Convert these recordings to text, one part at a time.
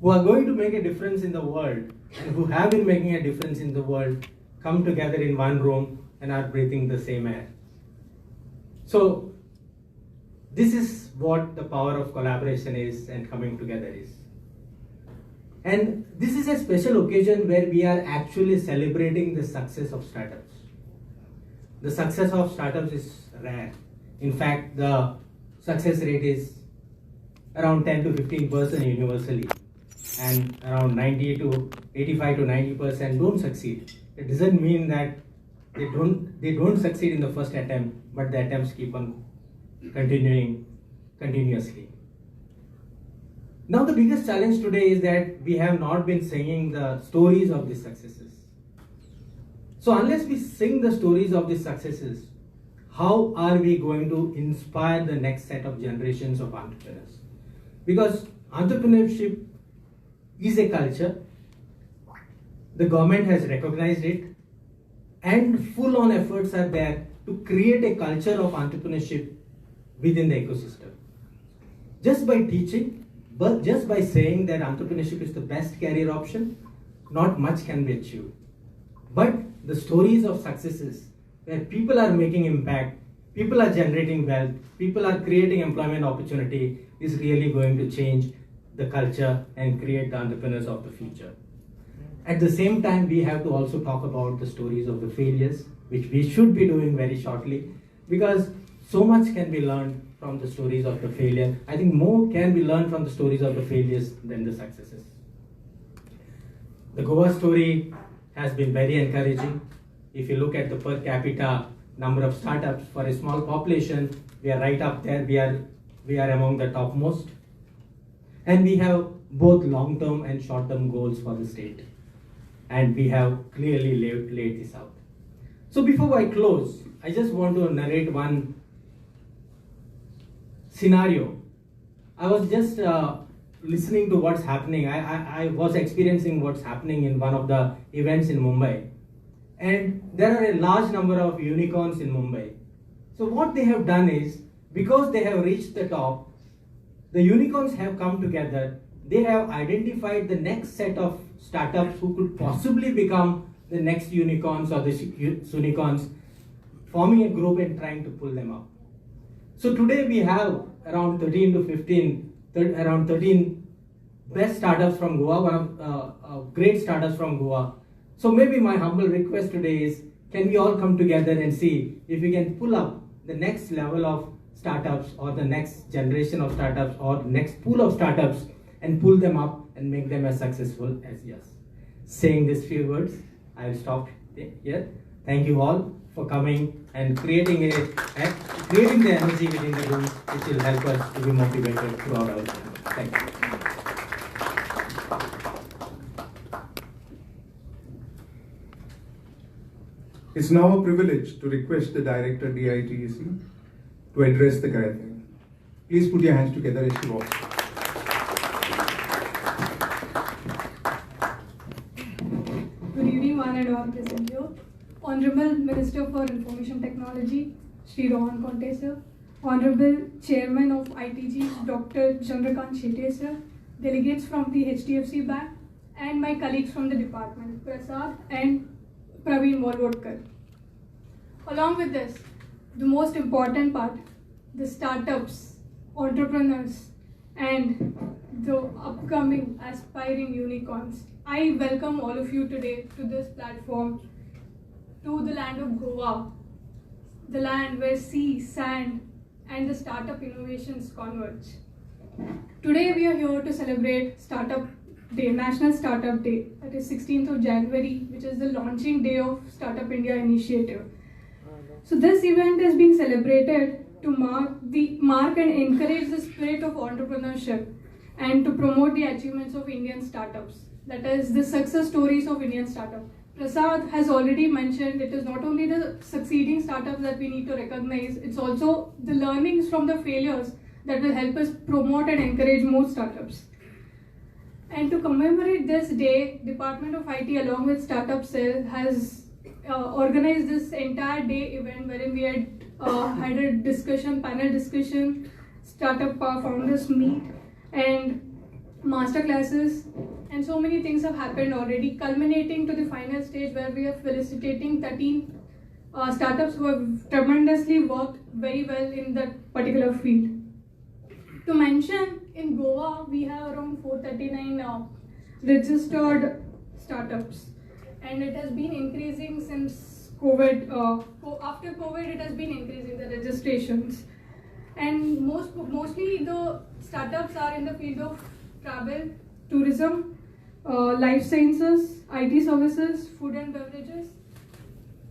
who are going to make a difference in the world and who have been making a difference in the world come together in one room and are breathing the same air. So this is what the power of collaboration is and coming together is. And this is a special occasion where we are actually celebrating the success of startups. The success of startups is rare. In fact, the success rate is around 10 to 15% universally, and around 90 to 85 to 90% don't succeed. It doesn't mean that they don't succeed in the first attempt, but the attempts keep on continuing continuously. Now the biggest challenge today is that we have not been singing the stories of these successes. So unless we sing the stories of these successes, how are we going to inspire the next set of generations of entrepreneurs? Because entrepreneurship is a culture, the government has recognized it, and full-on efforts are there to create a culture of entrepreneurship within the ecosystem. Just by teaching, but just by saying that entrepreneurship is the best career option, not much can be achieved. But the stories of successes where people are making impact, people are generating wealth, people are creating employment opportunity is really going to change the culture and create the entrepreneurs of the future. At the same time, we have to also talk about the stories of the failures, which we should be doing very shortly, because so much can be learned from the stories of the failure. I think more can be learned from the stories of the failures than the successes. The Goa story has been very encouraging. If you look at the per capita number of startups for a small population, we are right up there. We are among the topmost. And we have both long-term and short-term goals for the state. And we have clearly laid this out. So before I close, I just want to narrate one scenario. I was just listening to what's happening. I was experiencing what's happening in one of the events in Mumbai. And there are a large number of unicorns in Mumbai. So what they have done is, because they have reached the top, the unicorns have come together. They have identified the next set of startups who could possibly become the next unicorns or the unicorns, forming a group and trying to pull them up. So today we have around 13 to 15, around 13 best startups from Goa, one of great startups from Goa. So maybe my humble request today is, can we all come together and see if we can pull up the next level of startups or the next generation of startups or the next pool of startups and pull them up and make them as successful as us. Saying these few words, I will stop here. Thank you all for coming and creating the energy within the room, which will help us to be motivated throughout our journey. Thank you. It's now a privilege to request the Director DITEC to address the gathering. Please put your hands together as she walks. Good evening, one and all present here. Honorable Minister for Information Technology, Shri Rohan Conte sir, Honorable Chairman of ITG, Dr. Chandrakant Shetye sir, delegates from the HDFC Bank, and my colleagues from the department, Prasad and Praveen Volvodkar. Along with this, the most important part, the startups, entrepreneurs, and the upcoming aspiring unicorns. I welcome all of you today to this platform, to the land of Goa, the land where sea, sand, and the startup innovations converge. Today we are here to celebrate Startup Day, National Startup Day, that is 16th of January, which is the launching day of Startup India initiative. So this event is being celebrated to mark and encourage the spirit of entrepreneurship and to promote the achievements of Indian startups, that is the success stories of Indian startups. Prasad has already mentioned it is not only the succeeding startups that we need to recognize, it's also the learnings from the failures that will help us promote and encourage more startups. And to commemorate this day, Department of IT along with Startup Cell has organized this entire day event wherein we had had a discussion, panel discussion, startup founders meet, and master classes, and so many things have happened already, culminating to the final stage where we are felicitating 13 startups who have tremendously worked very well in that particular field. To mention, in Goa, we have around 439 registered startups, and it has been increasing since COVID. After COVID, it has been increasing the registrations, and mostly the startups are in the field of travel, tourism, life sciences, IT services, food and beverages.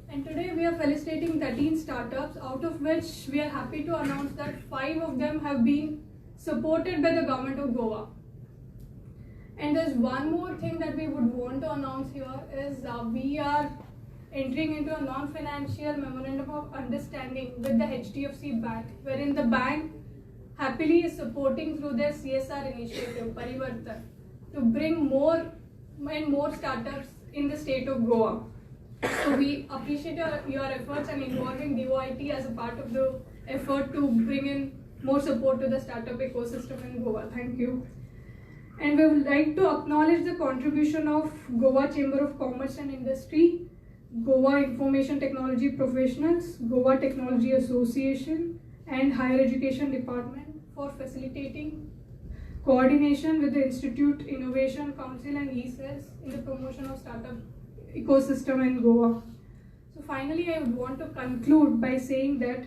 And today we are felicitating 13 startups, out of which we are happy to announce that 5 of them have been supported by the government of Goa. And there's one more thing that we would want to announce here is we are entering into a non-financial memorandum of understanding with the HDFC Bank, wherein the bank happily is supporting through their CSR initiative, Parivartan, to bring more and more startups in the state of Goa. So we appreciate your efforts and involving DOIT as a part of the effort to bring in more support to the startup ecosystem in Goa. Thank you. And we would like to acknowledge the contribution of Goa Chamber of Commerce and Industry, Goa Information Technology Professionals, Goa Technology Association, and Higher Education Department for facilitating coordination with the Institute Innovation Council and ESES in the promotion of startup ecosystem in Goa. So finally, I would want to conclude by saying that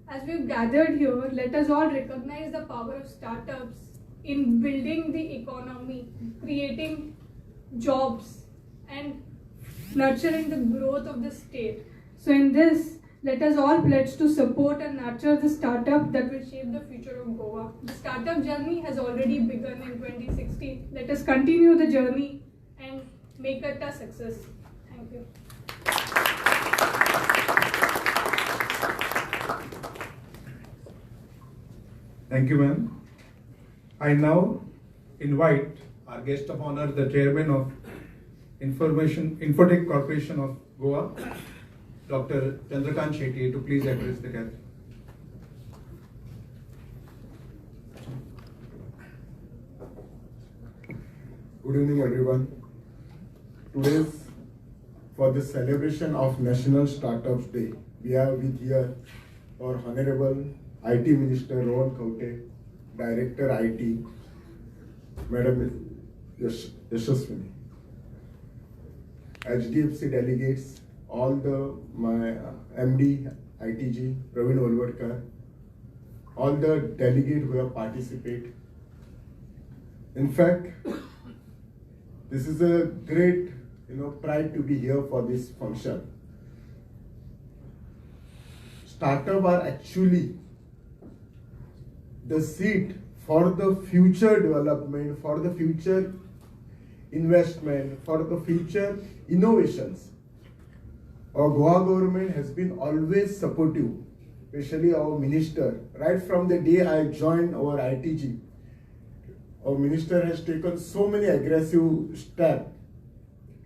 as we've gathered here, let us all recognize the power of startups in building the economy, creating jobs, and nurturing the growth of the state. So in this, let us all pledge to support and nurture the startup that will shape the future of Goa. The startup journey has already begun in 2016. Let us continue the journey and make it a success. Thank you. Thank you, ma'am. I now invite our guest of honor, the chairman of Infotech Corporation of Goa, Dr. Chandrakant Shetty, to please address the gathering. Good evening, everyone. Today, for the celebration of National Startups Day, we have with here our Honorable IT Minister Rohan Kaute, Director IT, Madam Yashaswini, HDFC delegates, all my MD, ITG, Praveen Olwadkar, all the delegates who have participated. In fact, this is a great, pride to be here for this function. Startups are actually the seed for the future development, for the future investment, for the future innovations. Our Goa government has been always supportive, especially our minister. Right from the day I joined our ITG, our minister has taken so many aggressive steps.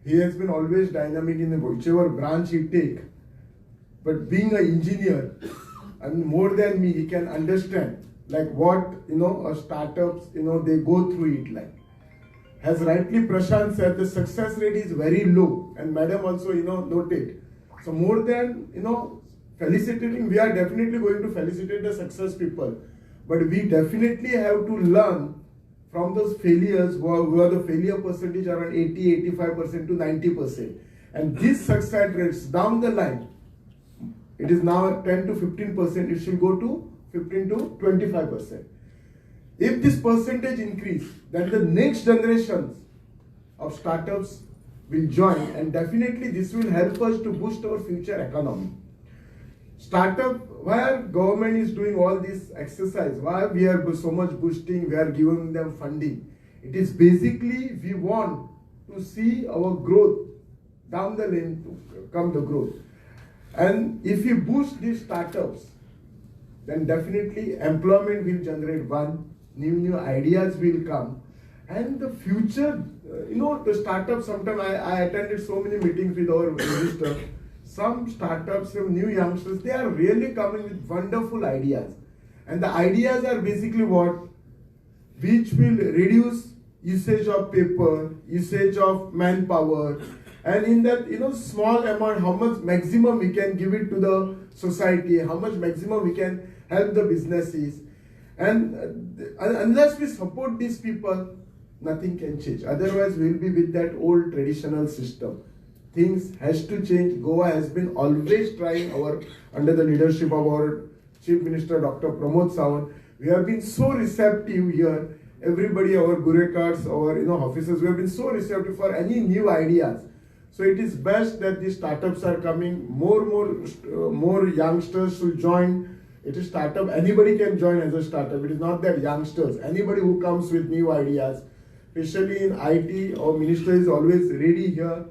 He has been always dynamic in whichever branch he take. But being an engineer, and more than me, he can understand like what startups they go through it like. As rightly Prashant said, the success rate is very low, and Madam also noted. So more than felicitating, we are definitely going to felicitate the success people, but we definitely have to learn from those failures who are the failure percentage around 80, 85% to 90%. And these success rates down the line, it is now 10 to 15%, it should go to 15 to 25%. If this percentage increase, then the next generations of startups will join, and definitely this will help us to boost our future economy. Startup, where government is doing all this exercise, why we are so much boosting, we are giving them funding. It is basically we want to see our growth down the lane to come the growth. And if we boost these startups, then definitely employment will generate new ideas will come, and the future, the startups, sometimes I attended so many meetings with our minister. Some startups, some new youngsters, they are really coming with wonderful ideas. And the ideas are basically what? Which will reduce usage of paper, usage of manpower, and in that small amount, how much maximum we can give it to the society, how much maximum we can help the businesses, and unless we support these people, nothing can change. Otherwise, we will be with that old traditional system. Things has to change. Goa has been always trying under the leadership of our Chief Minister Dr. Pramod Sawant. We have been so receptive here. Everybody, our bureaucrats, our officers, we have been so receptive for any new ideas. So it is best that these startups are coming. More youngsters should join. It is startup. Anybody can join as a startup. It is not that youngsters. Anybody who comes with new ideas, especially in IT, our minister is always ready here.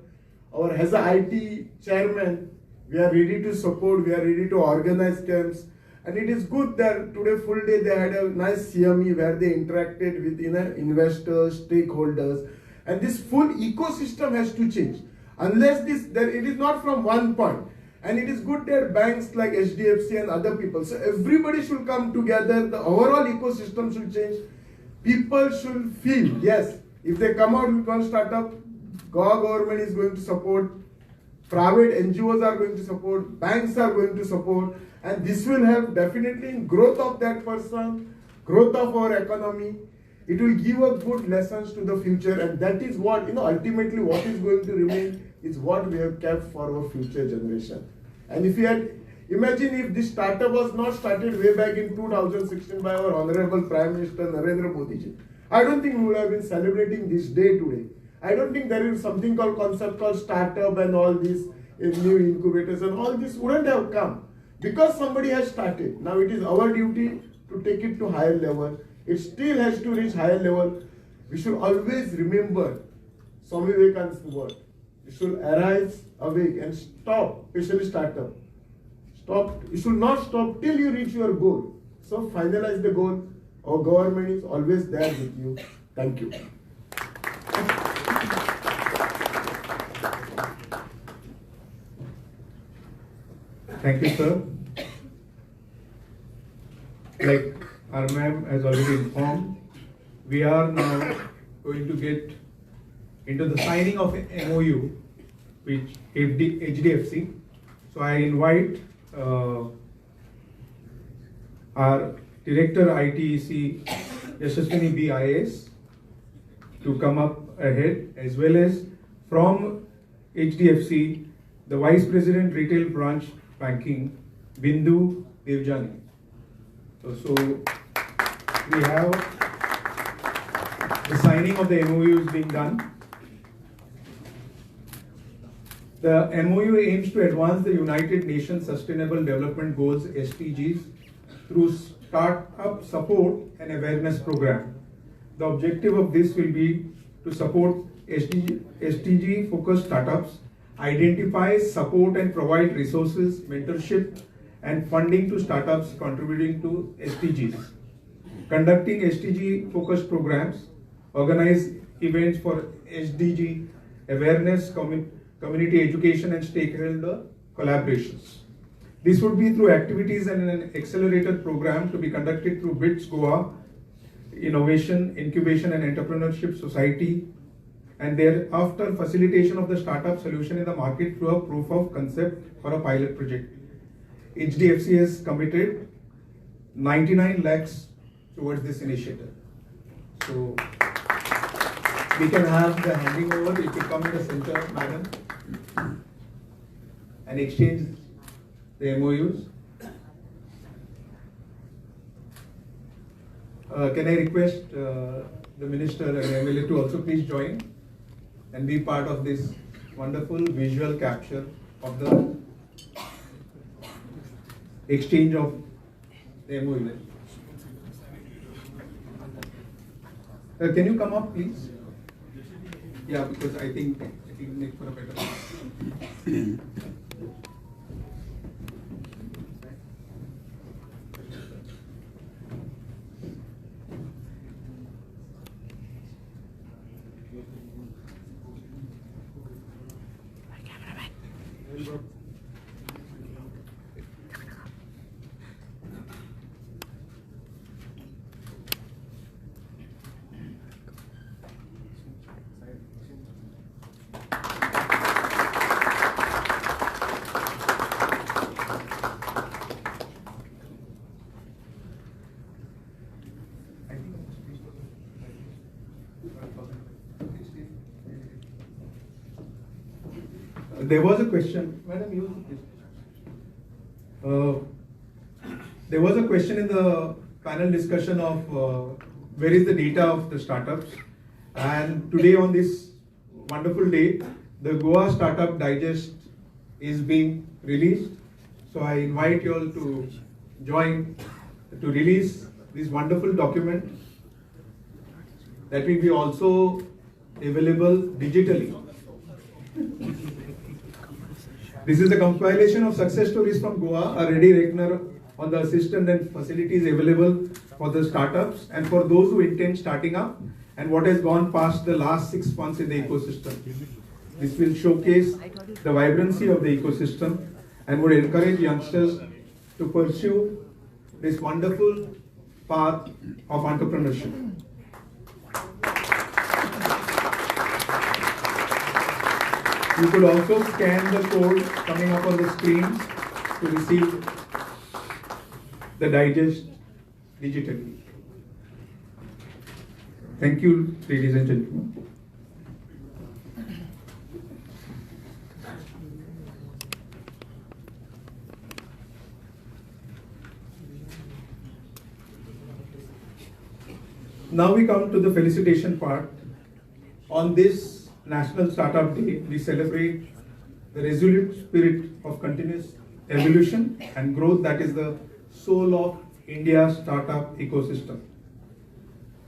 Or as a IT chairman, we are ready to support. We are ready to organize camps. And it is good that today full day they had a nice CME where they interacted with investors, stakeholders, and this full ecosystem has to change. Unless it is not from one point. And it is good that banks like HDFC and other people, so everybody should come together, the overall ecosystem should change. People should feel, yes, if they come out with one startup, Goa government is going to support, private NGOs are going to support, banks are going to support, and this will help definitely in growth of that person, growth of our economy. It will give us good lessons to the future, and that is what, ultimately what is going to remain is what we have kept for our future generation. And if we had, imagine if this startup was not started way back in 2016 by our Honorable Prime Minister Narendra Modi ji, I don't think we would have been celebrating this day today. I don't think there is something called concept called startup and all these new incubators and all this wouldn't have come because somebody has started. Now it is our duty to take it to higher level. It still has to reach higher level. We should always remember Swami Vivekananda's word. You should arise, awake, and stop, especially startup. Stop. You should not stop till you reach your goal. So finalize the goal. Our government is always there with you. Thank you. Thank you, sir. Like our ma'am has already informed, we are now going to get into the signing of MOU with HDFC. So I invite our Director ITEC, Yashaswini B. IAS, to come up ahead, as well as from HDFC, the Vice President Retail Branch Banking, Bindu Devjani. So we have the signing of the MOU is being done. The MOU aims to advance the United Nations Sustainable Development Goals SDGs through startup support and awareness program. The objective of this will be to support SDG focused startups, identify, support and provide resources, mentorship and funding to startups contributing to SDGs. Conducting SDG focused programs, organize events for SDG awareness, community education and stakeholder collaborations. This would be through activities and an accelerated program to be conducted through BITS Goa, Innovation, Incubation and Entrepreneurship Society, and thereafter facilitation of the startup solution in the market through a proof of concept for a pilot project. HDFC has committed 99 lakhs towards this initiative. So we can have the handing over, it will come in the center, madam, and exchange the MOUs. Can I request the Minister and MLA to also please join and be part of this wonderful visual capture of the exchange of the MOU. Can you come up, please? Yeah, because I think make for a better. There was a question, madam, use the question. There was a question in the panel discussion of where is the data of the startups, and today on this wonderful day, the Goa Startup Digest is being released. So I invite you all to join to release this wonderful document that will be also available digitally. This is a compilation of success stories from Goa, a ready reckoner on the assistance and facilities available for the startups and for those who intend starting up, and what has gone past the last 6 months in the ecosystem. This will showcase the vibrancy of the ecosystem and would encourage youngsters to pursue this wonderful path of entrepreneurship. You could also scan the code coming up on the screen to receive the digest digitally. Thank you, ladies and gentlemen. Now we come to the felicitation part. On this National Startup Day, we celebrate the resolute spirit of continuous evolution and growth that is the soul of India's startup ecosystem.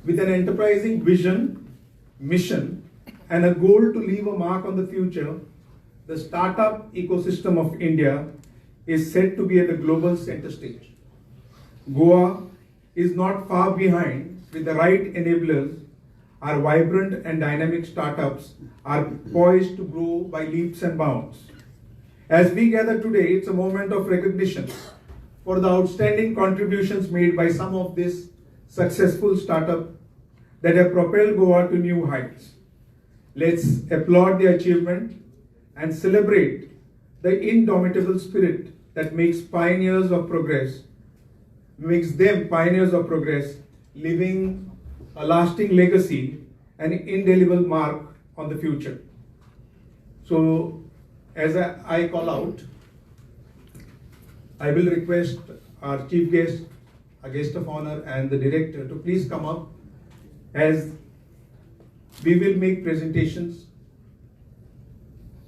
With an enterprising vision, mission, and a goal to leave a mark on the future, the startup ecosystem of India is said to be at the global center stage. Goa is not far behind. With the right enablers, our vibrant and dynamic startups are poised to grow by leaps and bounds. As we gather today, it's a moment of recognition for the outstanding contributions made by some of these successful startups that have propelled Goa to new heights. Let's applaud their achievement and celebrate the indomitable spirit that makes them pioneers of progress, leaving a lasting legacy and indelible mark on the future. So, as I call out, I will request our chief guest, a guest of honor, and the director to please come up, as we will make presentations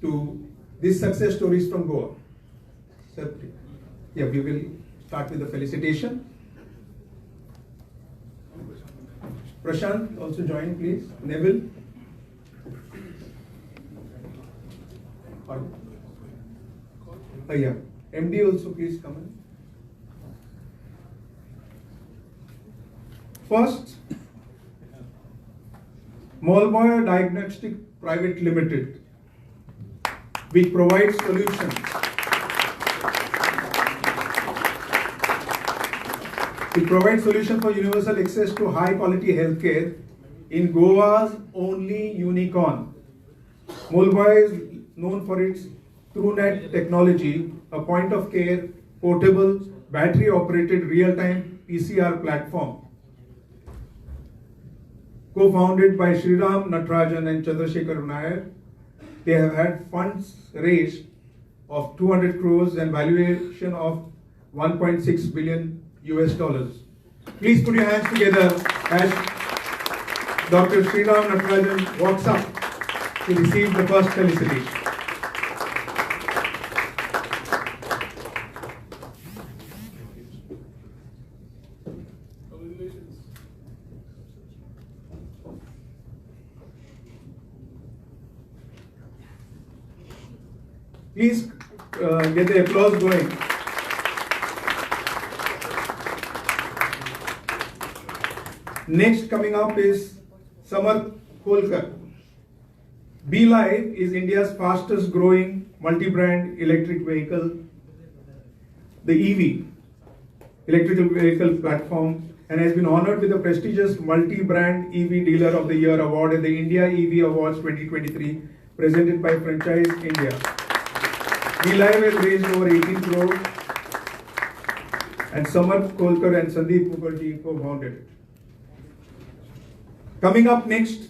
to these success stories from Goa. Yeah, we will start with the felicitation. Prashant, also join, please. Neville. Yeah. MD also, please come in. First, Malboy Diagnostic Private Limited, which provides solutions for universal access to high quality healthcare in Goa's only unicorn. Malboy is known for its TrueNet technology, a point of care, portable, battery operated real-time PCR platform. Co-founded by Sriram Natarajan and Chandrasekhar Nair, they have had funds raised of 200 crores and valuation of 1.6 billion US dollars. Please put your hands together as Dr. Sriram Natarajan walks up to receive the first felicitation. Please get the applause going. Next coming up is Samar Kolkar. BeLive is India's fastest growing multi-brand electric vehicle, the EV, electrical vehicle platform, and has been honored with the prestigious multi-brand EV Dealer of the Year award at the India EV Awards 2023 presented by Franchise India. BeLive has raised over 18 crore and Samar Kolkar and Sandeep Mukherjee co-founded it. Coming up next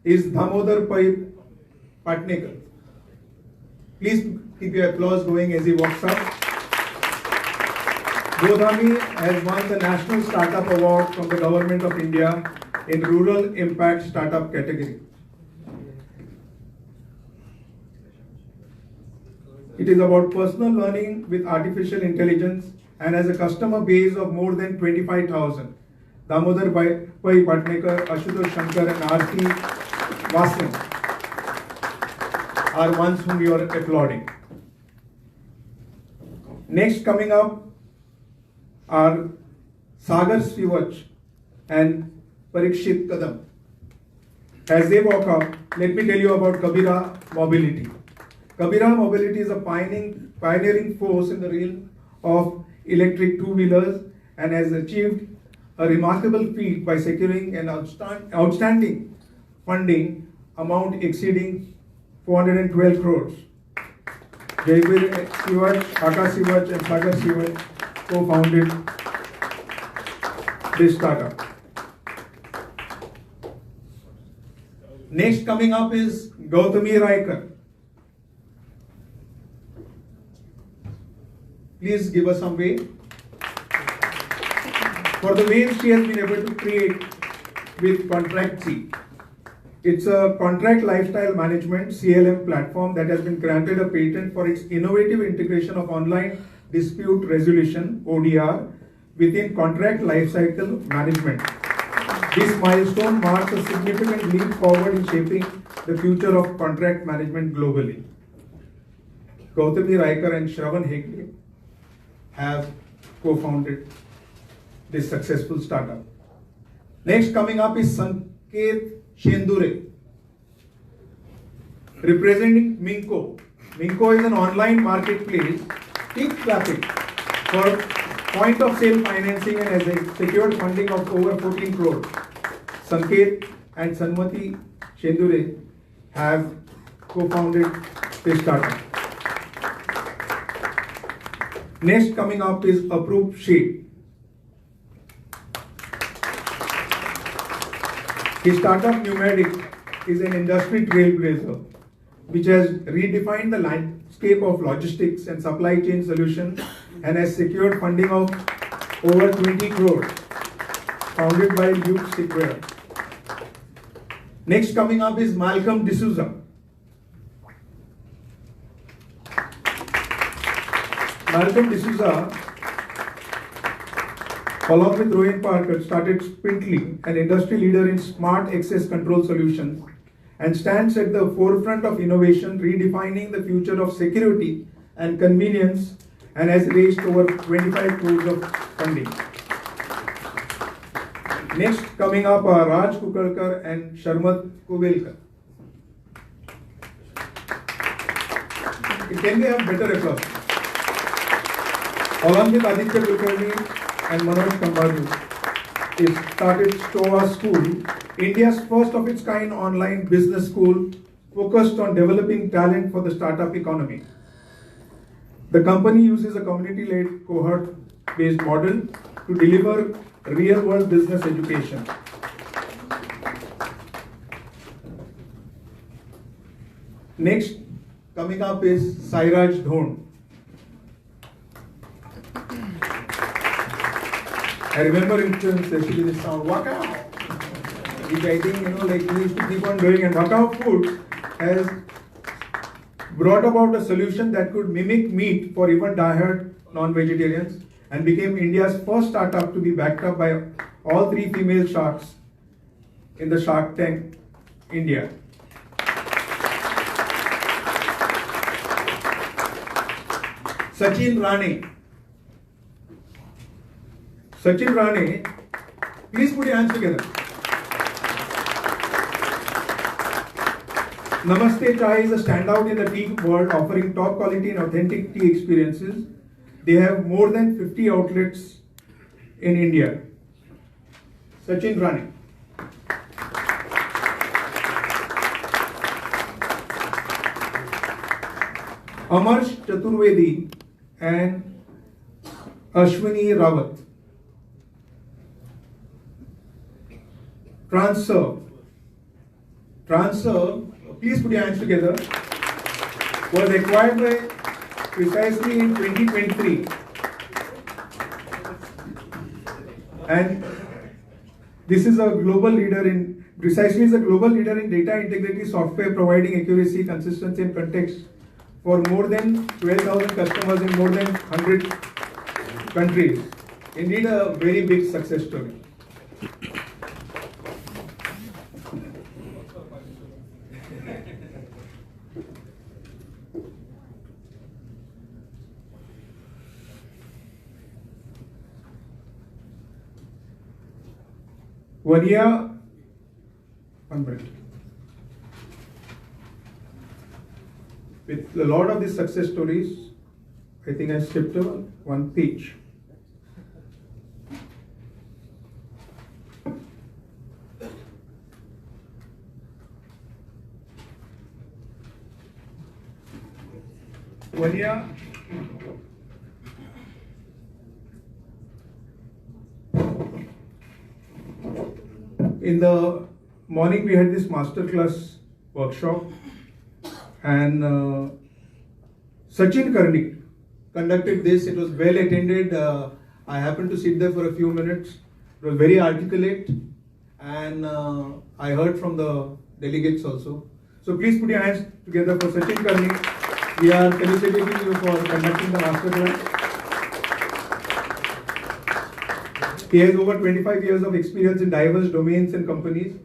is Dhamodar Pai Patnekar. Please keep your applause going as he walks up. Godami has won the National Startup Award from the Government of India in Rural Impact Startup category. It is about personal learning with artificial intelligence and has a customer base of more than 25,000. Damodar Pai Patnekar, Ashutosh Shankar and R.T. Vasan are ones whom you are applauding. Next coming up are Sagar Srivach and Parikshit Kadam. As they walk up, let me tell you about Kabira Mobility. Kabira Mobility is a pioneering force in the realm of electric two-wheelers and has achieved a remarkable feat by securing an outstanding funding amount exceeding 412 crores. Jaybir Sivach, Akash Sivach and Sagar Sivach co-founded this startup. Next coming up is Gautami Raikar. Please give us some way. For the waves she has been able to create with Contractzy. It's a contract lifestyle management CLM platform that has been granted a patent for its innovative integration of online dispute resolution ODR within contract lifecycle management. This milestone marks a significant leap forward in shaping the future of contract management globally. Gautami Raikar and Shravan Hegde have co-founded this successful startup. Next coming up is Sanket Shendure, representing Minko. Minko is an online marketplace, peak traffic for point of sale financing and has a secured funding of over 14 crores. Sanket and Sanmati Shendure have co-founded this startup. Next coming up is Aprup Sheth. His startup Numeric is an industry trailblazer which has redefined the landscape of logistics and supply chain solutions and has secured funding of over 20 crores, founded by Luke Sequeira. Next coming up is Malcolm D'Souza. Malcolm D'Souza, along with Rowan Parker, started Sprintly, an industry leader in smart access control solutions, and stands at the forefront of innovation, redefining the future of security and convenience, and has raised over 25 crores of funding. Next coming up are Raj Kukalkar and Sharmat Kuvelkar. Can we have better applause? Along with Aditya Kulkarni and Manoj Kambaju, is started Stoa School, India's first of its kind online business school focused on developing talent for the startup economy. The company uses a community-led cohort-based model to deliver real-world business education. Next, coming up is Sairaj Dhon. I remember especially this sound, Wakao, which I think, like we used to keep on doing, and Wakao Foods has brought about a solution that could mimic meat for even diehard non-vegetarians and became India's first startup to be backed up by all three female sharks in the Shark Tank India. Sachin Rane. Sachin Rane, please put your hands together. Namaste Chai is a standout in the tea world, offering top quality and authentic tea experiences. They have more than 50 outlets in India. Sachin Rane. Amarsh Chaturvedi and Ashwini Rawat. Transserve, please put your hands together, was acquired by precisely in 2023. And this is a global leader in, precisely is a global leader in data integrity software, providing accuracy, consistency and context for more than 12,000 customers in more than 100 countries. Indeed a very big success story. One minute. With a lot of these success stories, I think I skipped one page. Vania, in the morning we had this masterclass workshop, and Sachin Karnik conducted this. It was well attended. I happened to sit there for a few minutes. It was very articulate, and I heard from the delegates also. So please put your hands together for Sachin Karnik. We are felicitating you for conducting the masterclass. He has over 25 years of experience in diverse domains and companies.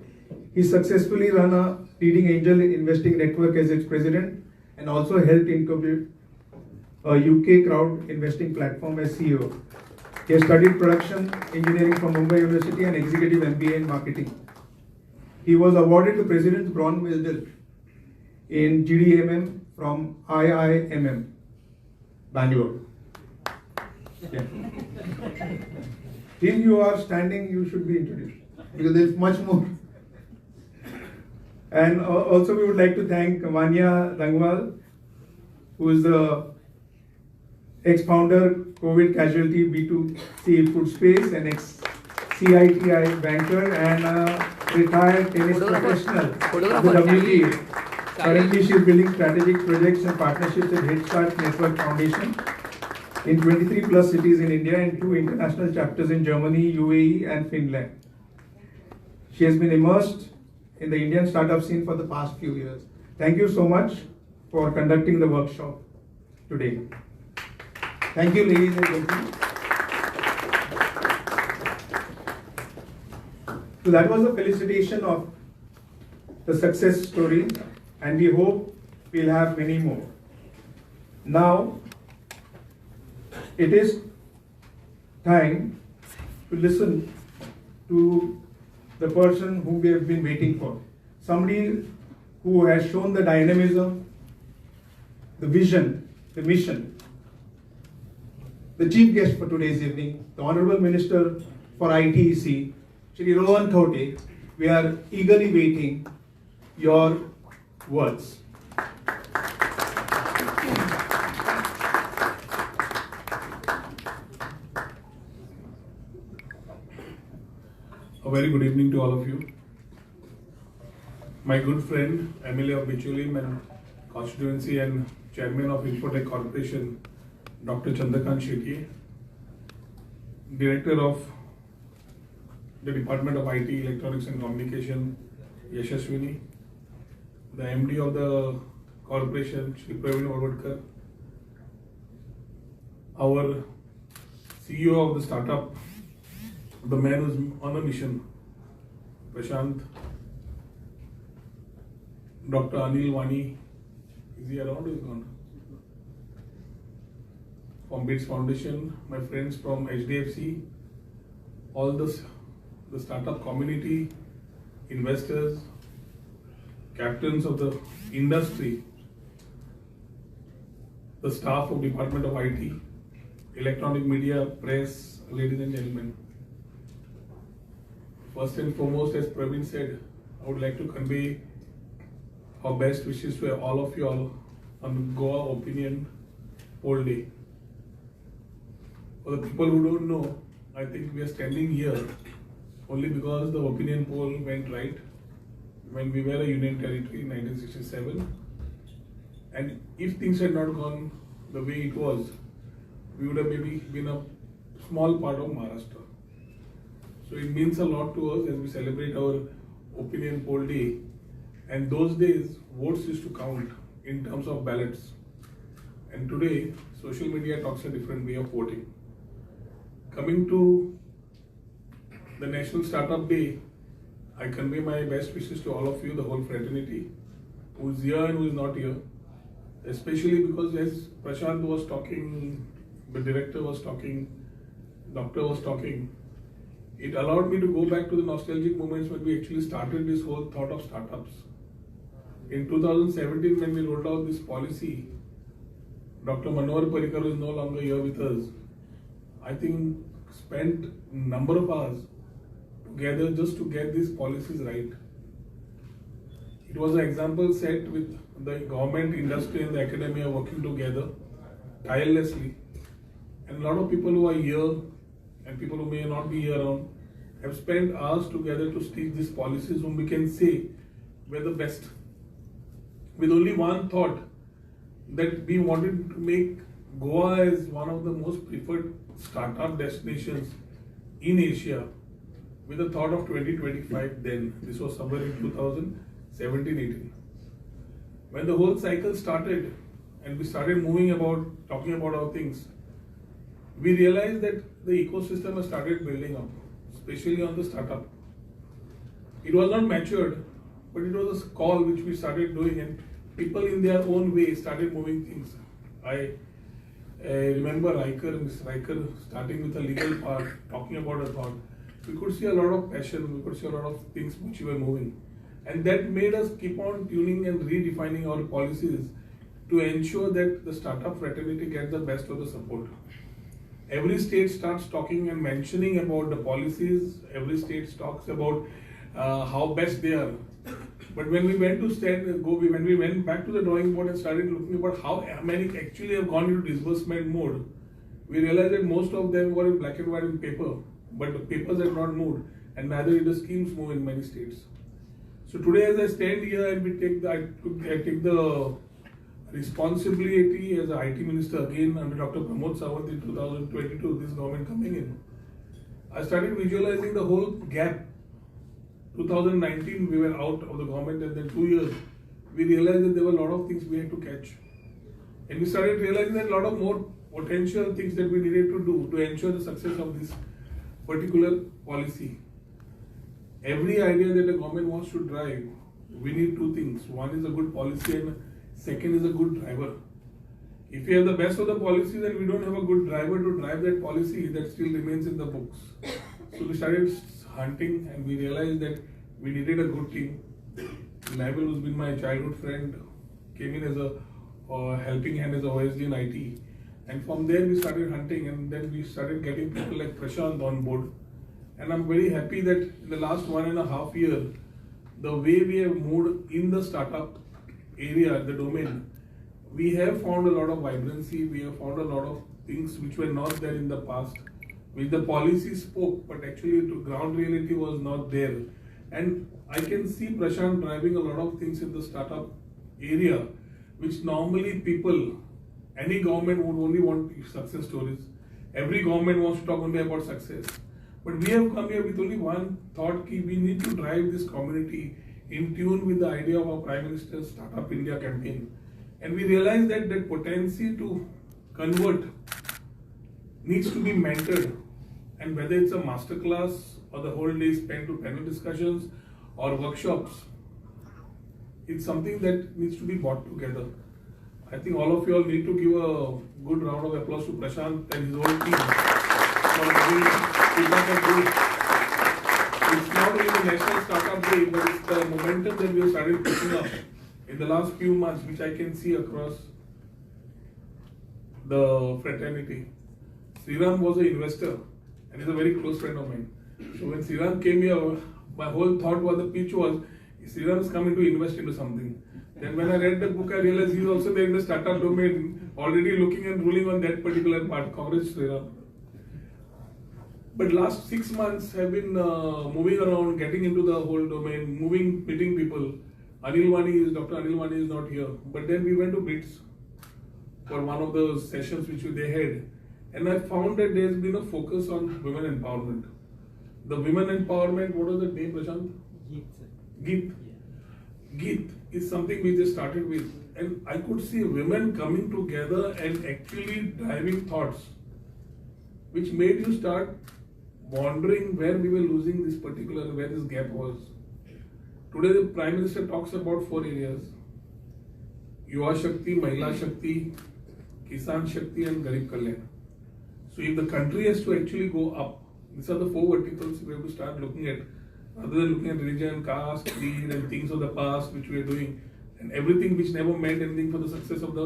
He successfully run a leading angel investing network as its president, and also helped incubate a UK crowd investing platform as CEO. He has studied production engineering from Mumbai University and executive MBA in marketing. He was awarded the President's Bronze Medal in GDMM from IIMM, Bangalore. Yeah. If you are standing, you should be introduced, because there is much more. And also we would like to thank Vania Rangwal, who is the ex-founder, COVID casualty B2C food space, and ex-CITI banker, and retired tennis professional of the WTA. Currently she is building strategic projects and partnerships at Head Start Network Foundation in 23 plus cities in India and 2 international chapters in Germany, UAE and Finland. She has been immersed in the Indian startup scene for the past few years. Thank you so much for conducting the workshop today. Thank you, ladies and gentlemen. So that was a felicitation of the success story, and we hope we'll have many more. Now, it is time to listen to the person whom we have been waiting for. Somebody who has shown the dynamism, the vision, the mission. The chief guest for today's evening, the Honorable Minister for ITEC, Shri Rohan Thote. We are eagerly waiting your words. A very good evening to all of you. My good friend, MLA of Bicholim and constituency and chairman of Infotech Corporation, Dr. Chandrakant Shetye, director of the Department of IT, Electronics and Communication, Yashaswini, the MD of the corporation, Shri Praveen Orwadkar, our CEO of the startup, the man who's on a mission, Prashant, Dr. Anil Wani, is he around or is gone? From BITS Foundation, my friends from HDFC, all the startup community, investors, captains of the industry, the staff of Department of IT, electronic media, press, ladies and gentlemen. First and foremost, as Praveen said, I would like to convey our best wishes to all of you all on Goa Opinion Poll Day. For the people who don't know, I think we are standing here only because the opinion poll went right when we were a union territory in 1967. And if things had not gone the way it was, we would have maybe been a small part of Maharashtra. So it means a lot to us as we celebrate our opinion poll day. And those days, votes used to count in terms of ballots. And today, social media talks a different way of voting. Coming to the National Startup Day, I convey my best wishes to all of you, the whole fraternity, who is here and who is not here. Especially because as Prashant was talking, the director was talking, doctor was talking, it allowed me to go back to the nostalgic moments when we actually started this whole thought of startups. In 2017, when we rolled out this policy, Dr. Manohar Parrikar, who is no longer here with us, I think spent a number of hours together just to get these policies right. It was an example set with the government, industry and the academia working together tirelessly. And a lot of people who are here and people who may not be here around have spent hours together to stitch these policies whom we can say were the best. With only one thought, that we wanted to make Goa as one of the most preferred startup destinations in Asia, with a thought of 2025 then. This was somewhere in 2017-18. When the whole cycle started and we started moving about, talking about our things, we realized that the ecosystem has started building up, especially on the startup. It was not matured, but it was a call which we started doing, and people in their own way started moving things. I remember Mr. Riker starting with a legal part, talking about a thought. We could see a lot of passion, we could see a lot of things which were moving. And that made us keep on tuning and redefining our policies to ensure that the startup fraternity gets the best of the support. Every state starts talking and mentioning about the policies, every state talks about how best they are. But when we went to when we went back to the drawing board and started looking about how many actually have gone into disbursement mode, we realized that most of them were in black and white in paper, but the papers have not moved, and neither did the schemes move in many states. So today, as I stand here and I take the responsibility as an IT minister again under Dr. Pramod Sawant in 2022, this government coming in, I started visualizing the whole gap. 2019, we were out of the government, and then 2 years, we realized that there were a lot of things we had to catch. And we started realizing that a lot of more potential things that we needed to do to ensure the success of this particular policy. Every idea that the government wants to drive, we need two things. One is a good policy and second is a good driver. If we have the best of the policies and we don't have a good driver to drive that policy, that still remains in the books. So we started hunting and we realized that we needed a good team. Nabil, who's been my childhood friend, came in as a helping hand as a OSD in IT. And from there we started hunting, and then we started getting people like Prashant on board. And I'm very happy that in the last 1.5 years, the way we have moved in the startup area, the domain, we have found a lot of vibrancy, we have found a lot of things which were not there in the past, which the policy spoke, but actually to ground reality was not there. And I can see Prashant driving a lot of things in the startup area, which normally people, any government would only want success stories. Every government wants to talk only about success. But we have come here with only one thought, that we need to drive this community in tune with the idea of our Prime Minister's Startup India campaign. And we realize that that potency to convert needs to be mentored. And whether it's a masterclass or the whole day spent to panel discussions or workshops, it's something that needs to be brought together. I think all of you all need to give a good round of applause to Prashant and his whole team for giving It's not only the National Startup Day, but it's the momentum that we have started picking up in the last few months, which I can see across the fraternity. Sriram was an investor and is a very close friend of mine. So when Sriram came here, my whole thought was, the pitch was, Sriram is coming to invest into something. Then when I read the book, I realized he's also there in the startup domain, already looking and ruling on that particular part. Congrats, Sriram. But last 6 months have been moving around, getting into the whole domain, meeting people, Dr. Anil Wani is not here. But then we went to BITS for one of those sessions which they had. And I found that there's been a focus on women empowerment. The women empowerment, what was the name, Prashant? Geet. Geet is something we just started with. And I could see women coming together and actually driving thoughts, which made you start wondering where we were losing this particular, where this gap was. Today the Prime Minister talks about 4 areas: Yuva Shakti, Mahila Shakti, Kisan Shakti and Garib Kalyan. So if the country has to actually go up, these are the 4 verticals we have to start looking at, other than looking at religion, caste, creed and things of the past which we are doing, and everything which never meant anything for the success of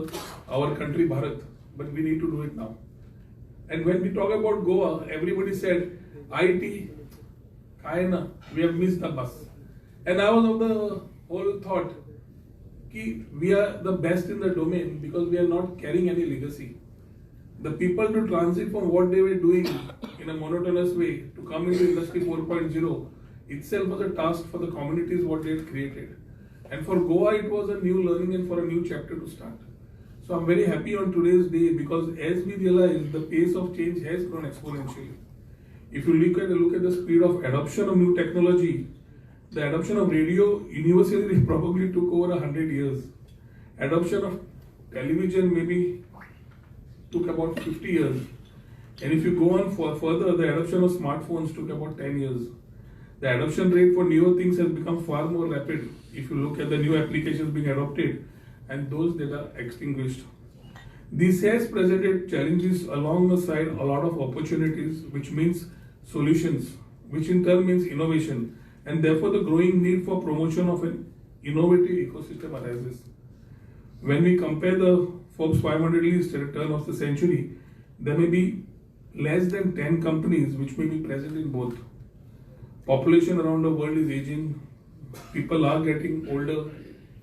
our country Bharat, but we need to do it now. And when we talk about Goa, everybody said, IT, Kaina, we have missed the bus. And I was of the whole thought, ki we are the best in the domain because we are not carrying any legacy. The people to transit from what they were doing in a monotonous way to come into Industry 4.0 itself was a task for the communities what they had created. And for Goa, it was a new learning and for a new chapter to start. So I'm very happy on today's day because as we realize the pace of change has grown exponentially. If you look at the speed of adoption of new technology, the adoption of radio universally probably took over 100 years. Adoption of television maybe took about 50 years. And if you go on further, the adoption of smartphones took about 10 years. The adoption rate for newer things has become far more rapid if you look at the new applications being adopted and those that are extinguished. This has presented challenges along the side a lot of opportunities, which means solutions, which in turn means innovation, and therefore the growing need for promotion of an innovative ecosystem arises. When we compare the Forbes 500 list at the turn of the century, there may be less than 10 companies which may be present in both. Population around the world is aging, people are getting older,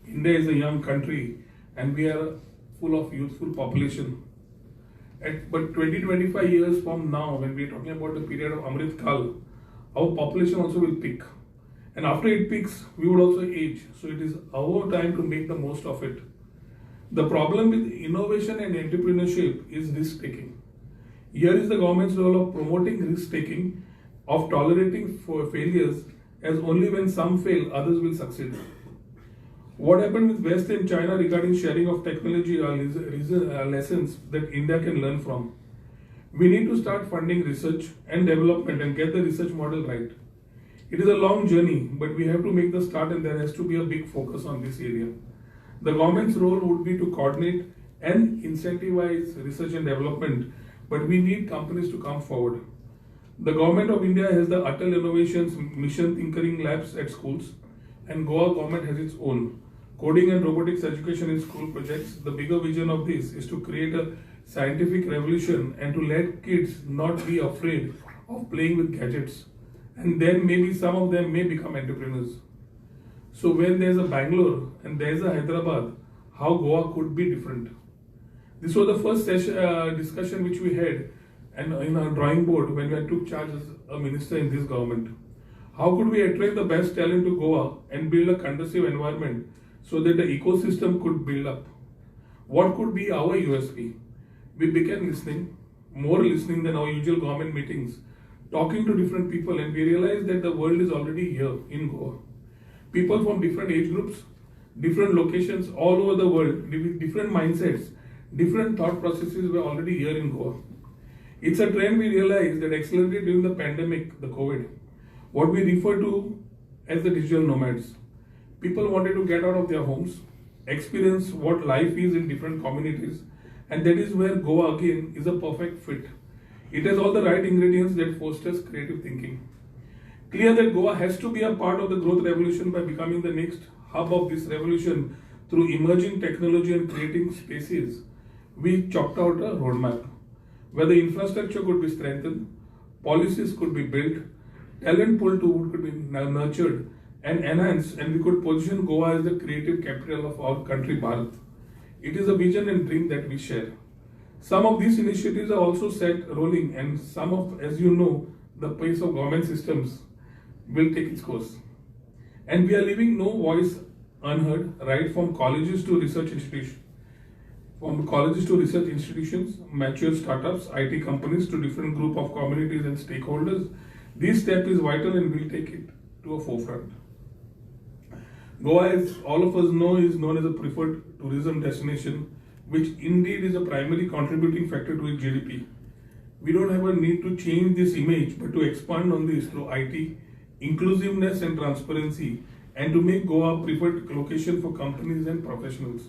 India is a young country and we are full of youthful population. But 20-25 years from now, when we are talking about the period of Amrit Kal, our population also will peak. And after it peaks, we will also age. So it is our time to make the most of it. The problem with innovation and entrepreneurship is risk taking. Here is the government's role of promoting risk taking, of tolerating failures, as only when some fail, others will succeed. What happened with West and China regarding sharing of technology are lessons that India can learn from. We need to start funding research and development and get the research model right. It is a long journey, but we have to make the start and there has to be a big focus on this area. The government's role would be to coordinate and incentivize research and development, but we need companies to come forward. The Government of India has the Atal Innovations Mission Tinkering Labs at schools, and Goa government has its own. Coding and robotics education in school projects. The bigger vision of this is to create a scientific revolution and to let kids not be afraid of playing with gadgets. And then maybe some of them may become entrepreneurs. So when there's a Bangalore and there's a Hyderabad, how Goa could be different. This was the first discussion which we had and in our drawing board when I took charge as a minister in this government. How could we attract the best talent to Goa and build a conducive environment so that the ecosystem could build up? What could be our USP? We began listening, more listening than our usual government meetings, talking to different people, and we realized that the world is already here in Goa. People from different age groups, different locations all over the world, with different mindsets, different thought processes were already here in Goa. It's a trend we realized that accelerated during the pandemic, the COVID, what we refer to as the digital nomads. People wanted to get out of their homes, experience what life is in different communities, and that is where Goa again is a perfect fit. It has all the right ingredients that fosters creative thinking. Clear that Goa has to be a part of the growth revolution by becoming the next hub of this revolution through emerging technology and creating spaces. We chalked out a roadmap where the infrastructure could be strengthened, policies could be built, talent pool could be nurtured and enhanced, and we could position Goa as the creative capital of our country, Bharat. It is a vision and dream that we share. Some of these initiatives are also set rolling, and some of, as you know, the pace of government systems will take its course. And we are leaving no voice unheard, right from colleges to research institutions. From colleges to research institutions, mature startups, IT companies to different group of communities and stakeholders, this step is vital and will take it to a forefront. Goa, as all of us know, is known as a preferred tourism destination, which indeed is a primary contributing factor to its GDP. We don't have a need to change this image, but to expand on this through IT, inclusiveness and transparency, and to make Goa a preferred location for companies and professionals.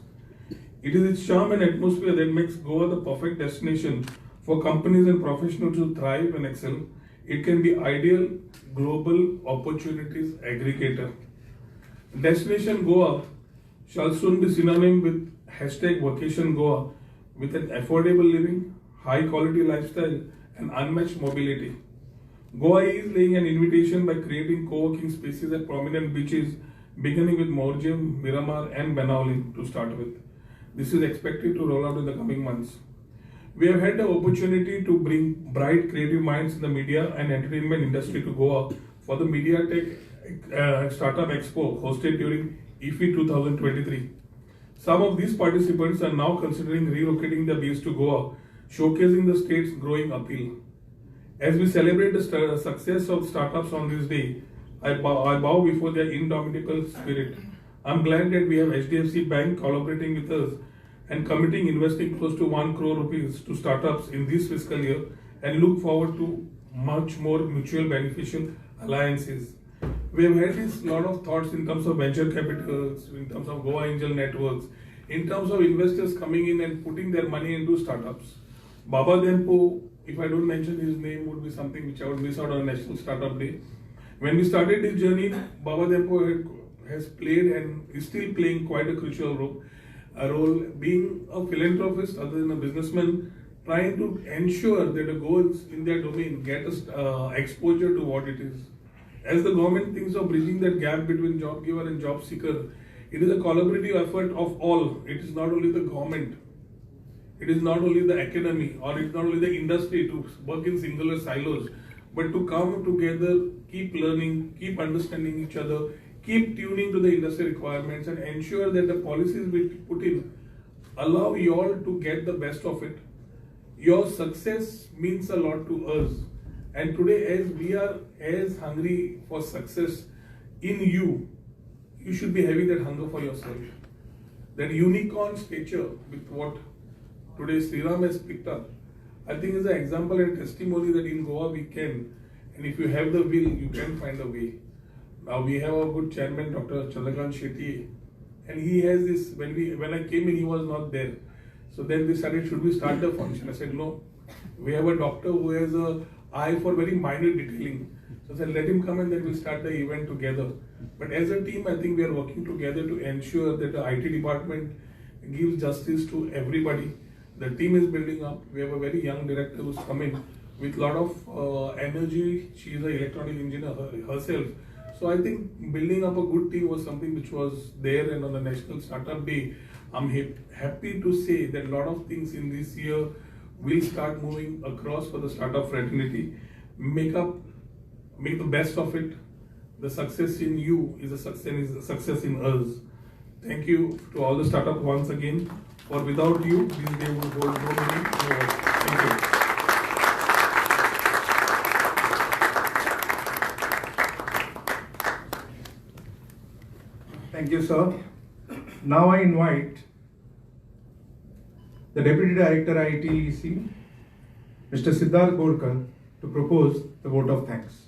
It is its charm and atmosphere that makes Goa the perfect destination for companies and professionals to thrive and excel. It can be ideal global opportunities aggregator. Destination Goa shall soon be synonym with #Vacation Goa, with an affordable living, high quality lifestyle and unmatched mobility. Goa is laying an invitation by creating co-working spaces at prominent beaches, beginning with Morjim, Miramar and Banauli to start with. This is expected to roll out in the coming months. We have had the opportunity to bring bright creative minds in the media and entertainment industry to Goa for the Media Tech Startup Expo hosted during IFI 2023. Some of these participants are now considering relocating their base to Goa, showcasing the state's growing appeal. As we celebrate the success of startups on this day, I bow before their indomitable spirit. I'm glad that we have HDFC Bank collaborating with us and committing investing close to 1 crore rupees to startups in this fiscal year, and look forward to much more mutual beneficial alliances. We have had this lot of thoughts in terms of venture capitals, in terms of Goa Angel Networks, in terms of investors coming in and putting their money into startups. Baba Dempo, if I don't mention his name, would be something which I would miss out on National Startup Day. When we started this journey, Baba Dempo has played and is still playing quite a crucial role, being a philanthropist other than a businessman, trying to ensure that the goals in their domain get exposure to what it is. As the government thinks of bridging that gap between job giver and job seeker, it is a collaborative effort of all. It is not only the government, it is not only the academy, or it is not only the industry to work in singular silos, but to come together, keep learning, keep understanding each other, keep tuning to the industry requirements, and ensure that the policies we put in allow you all to get the best of it. Your success means a lot to us. And today, as we are as hungry for success in you, you should be having that hunger for yourself. That unicorn stature with what today Sriram has picked up, I think is an example and testimony that in Goa we can, and if you have the will, you can find a way. Now we have a good chairman, Dr. Chandrakant Shetty, and he has this, when I came in, he was not there. So then we started, should we start the function? I said, no, we have a doctor who has an eye for very minor detailing. So I said, let him come and then we'll start the event together. But as a team, I think we are working together to ensure that the IT department gives justice to everybody. The team is building up. We have a very young director who's coming with a lot of energy. She is an electronic engineer herself. So I think building up a good team was something which was there, and on the National Startup Day, I'm happy to say that a lot of things in this year will start moving across for the startup fraternity. Make the best of it. The success in you is a success in us. Thank you to all the startups once again. For without you, this day would hold no meaning. Thank you. Thank you, sir. Now I invite the Deputy Director ITEC, Mr. Siddharth Borkar, to propose the vote of thanks.